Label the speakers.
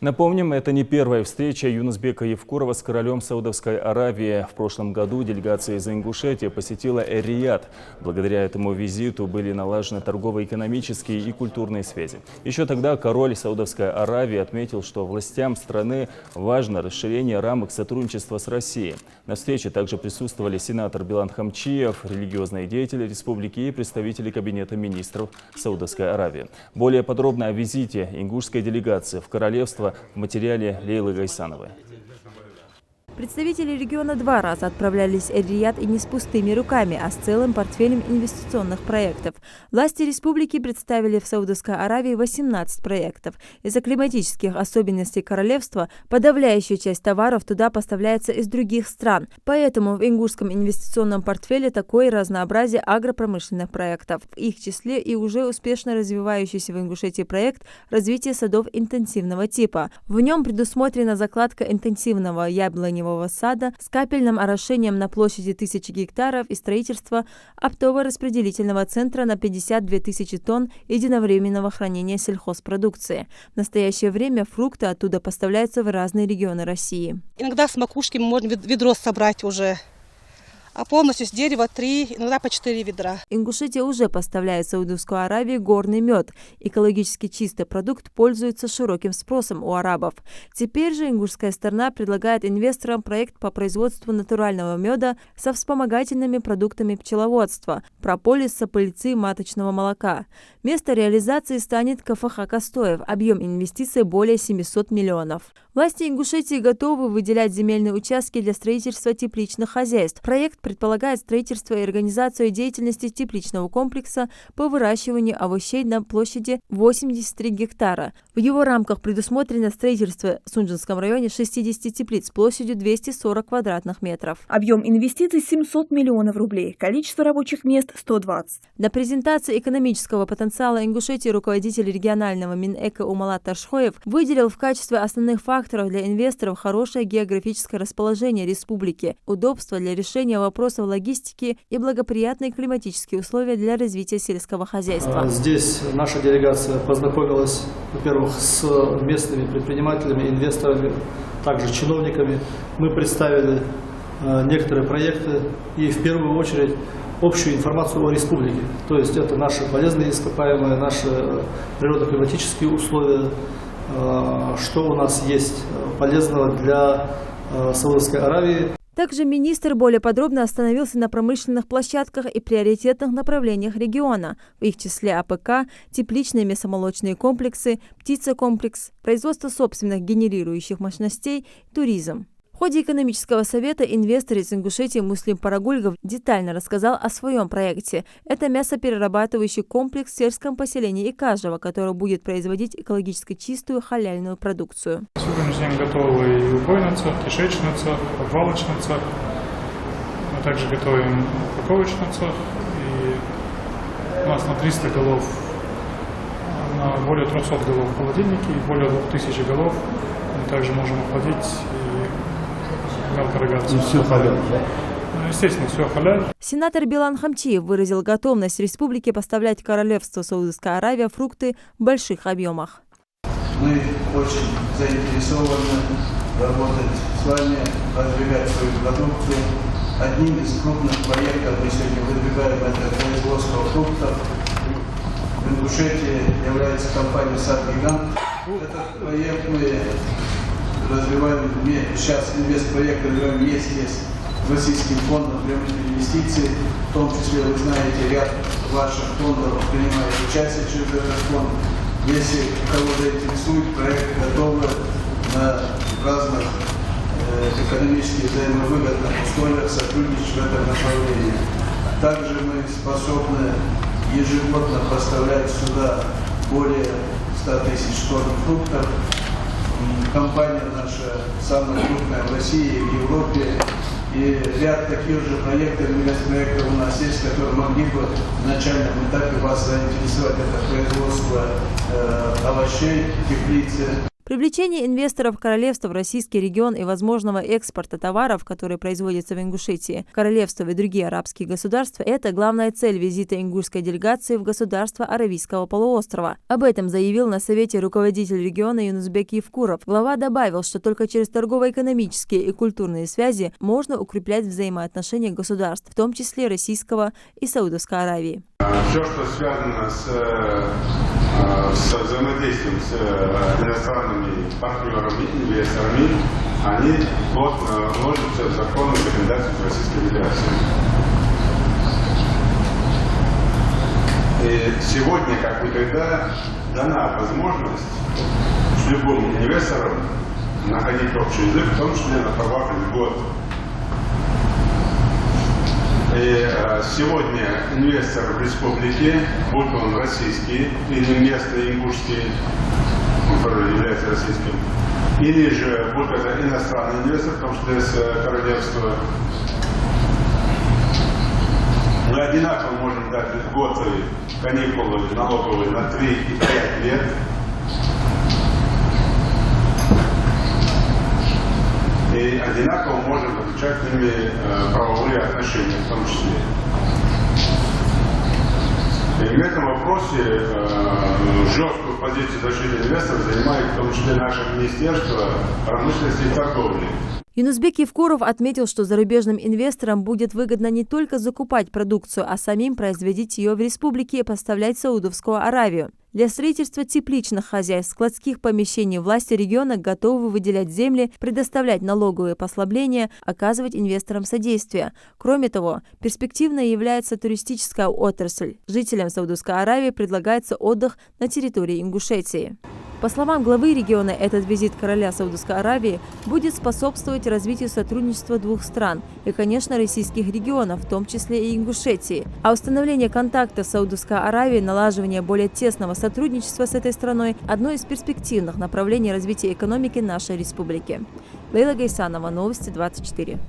Speaker 1: Напомним, это не первая встреча Юнусбека Евкурова с королем Саудовской Аравии. В прошлом году делегация из Ингушетии посетила Эр-Рияд. Благодаря этому визиту были налажены торгово-экономические и культурные связи. Еще тогда король Саудовской Аравии отметил, что властям страны важно расширение рамок сотрудничества с Россией. На встрече также присутствовали сенатор Билан Хамчиев, религиозные деятели республики и представители Кабинета министров Саудовской Аравии. Более подробно о визите ингушской делегации в королевство в материале Лейлы Гайсановой.
Speaker 2: Представители региона 2 раза отправлялись в Эр-Рияд и не с пустыми руками, а с целым портфелем инвестиционных проектов. Власти республики представили в Саудовской Аравии 18 проектов. Из-за климатических особенностей королевства подавляющая часть товаров туда поставляется из других стран. Поэтому в ингушском инвестиционном портфеле такое разнообразие агропромышленных проектов. В их числе и уже успешно развивающийся в Ингушетии проект развития садов интенсивного типа. В нем предусмотрена закладка интенсивного яблоневого сада с капельным орошением на площади 1000 гектаров и строительство оптово-распределительного центра на 52 тысячи тонн единовременного хранения сельхозпродукции. В настоящее время фрукты оттуда поставляются в разные регионы России.
Speaker 3: Иногда с макушки мы можем ведро собрать уже, а полностью с дерева 3, иногда по 4 ведра.
Speaker 2: Ингушетия уже поставляет в Саудовскую Аравию горный мед. Экологически чистый продукт пользуется широким спросом у арабов. Теперь же ингушская сторона предлагает инвесторам проект по производству натурального меда со вспомогательными продуктами пчеловодства, прополиса, пыльцы, маточного молока. Место реализации станет КФХ Костоев. Объем инвестиций более 700 миллионов. Власти Ингушетии готовы выделять земельные участки для строительства тепличных хозяйств. Проект предполагает строительство и организацию деятельности тепличного комплекса по выращиванию овощей на площади 83 гектара. В его рамках предусмотрено строительство в Сунжинском районе 60 теплиц площадью 240 квадратных метров.
Speaker 4: Объем инвестиций 700 миллионов рублей. Количество рабочих мест 120.
Speaker 2: На презентации экономического потенциала Ингушетии руководитель регионального Минэко Умалат Ташхоев выделил в качестве основных факторов для инвесторов хорошее географическое расположение республики, удобство для решения вопросов логистики и благоприятные климатические условия для развития сельского хозяйства.
Speaker 5: Здесь наша делегация познакомилась, во-первых, с местными предпринимателями, инвесторами, также чиновниками. Мы представили некоторые проекты и в первую очередь общую информацию о республике. То есть это наши полезные ископаемые, наши природно-климатические условия, что у нас есть полезного для Саудовской Аравии.
Speaker 2: Также министр более подробно остановился на промышленных площадках и приоритетных направлениях региона, в их числе АПК, тепличные мясомолочные комплексы, птицекомплекс, производство собственных генерирующих мощностей, туризм. В ходе экономического совета инвестор из Ингушетии Муслим Парагульгов детально рассказал о своем проекте. Это мясоперерабатывающий комплекс в сельском поселении Икажево, который будет производить экологически чистую халяльную продукцию.
Speaker 6: Сегодня день готовы и убойный цех, кишечный цех, обвалочный цех. Мы также готовим упаковочный цех. И у нас на 300 голов, на более 300 голов в холодильнике и более 2000 голов мы также можем охладить. И все халяль. Естественно, все халяль.
Speaker 2: Сенатор Билан Хамчиев выразил готовность республики поставлять королевству Саудовская Аравия фрукты в больших объемах.
Speaker 7: Мы очень заинтересованы работать с вами, продвигать свою продукцию. Одним из крупных проектов мы сегодня выдвигаем это производство фруктов. В Ингушетии является компания «Сад-Гигант». Этот проект мы развиваем, сейчас инвестпроект развиваем вместе с Российским фондом прямых инвестиций, в том числе, вы знаете, ряд ваших фондов принимает участие через этот фонд. Если кого заинтересует, проект готовы на разных экономически взаимовыгодных условиях сотрудничать в этом направлении. Также мы способны ежегодно поставлять сюда более 100 тысяч тонн фруктов. Компания наша самая крупная в России, в Европе. И ряд таких же проектов, инвестпроектов у нас есть, которые могли бы в начальном этапе вас заинтересовать. Это производство овощей, теплицы.
Speaker 2: Привлечение инвесторов королевства в российский регион и возможного экспорта товаров, которые производятся в Ингушетии, королевство и другие арабские государства – это главная цель визита ингушской делегации в государство Аравийского полуострова. Об этом заявил на совете руководитель региона Юнусбек Евкуров. Глава добавил, что только через торгово-экономические и культурные связи можно укреплять взаимоотношения государств, в том числе российского и Саудовской Аравии.
Speaker 8: Все, что связано с взаимодействием с иностранными партнерами, инвесторами, они плотно вложатся в законную рекомендацию Российской Федерации. И сегодня, как никогда, дана возможность любым инвесторам находить общий язык, в том числе на правах льгот. И сегодня инвестор в республике, будь он российский или местный ингушский, он тоже является российским, или же будь это иностранный инвестор, в том числе с королевства, мы одинаково можем дать льготы, каникулы налоговые на 3 и 5 лет. И одинаково можем заключать с ними правовые отношения в том числе. И в этом вопросе жесткую позицию защиты инвесторов занимает в том числе наше Министерство промышленности и торговли.
Speaker 2: Юнусбек Евкуров отметил, что зарубежным инвесторам будет выгодно не только закупать продукцию, а самим производить ее в республике и поставлять в Саудовскую Аравию. Для строительства тепличных хозяйств, складских помещений власти региона готовы выделять земли, предоставлять налоговые послабления, оказывать инвесторам содействие. Кроме того, перспективной является туристическая отрасль. Жителям Саудовской Аравии предлагается отдых на территории Ингушетии. По словам главы региона, этот визит короля Саудовской Аравии будет способствовать развитию сотрудничества двух стран и, конечно, российских регионов, в том числе и Ингушетии. А установление контактов с Саудовской Аравией, налаживание более тесного сотрудничества с этой страной – одно из перспективных направлений развития экономики нашей республики. Лейла Гайсанова, Новости 24.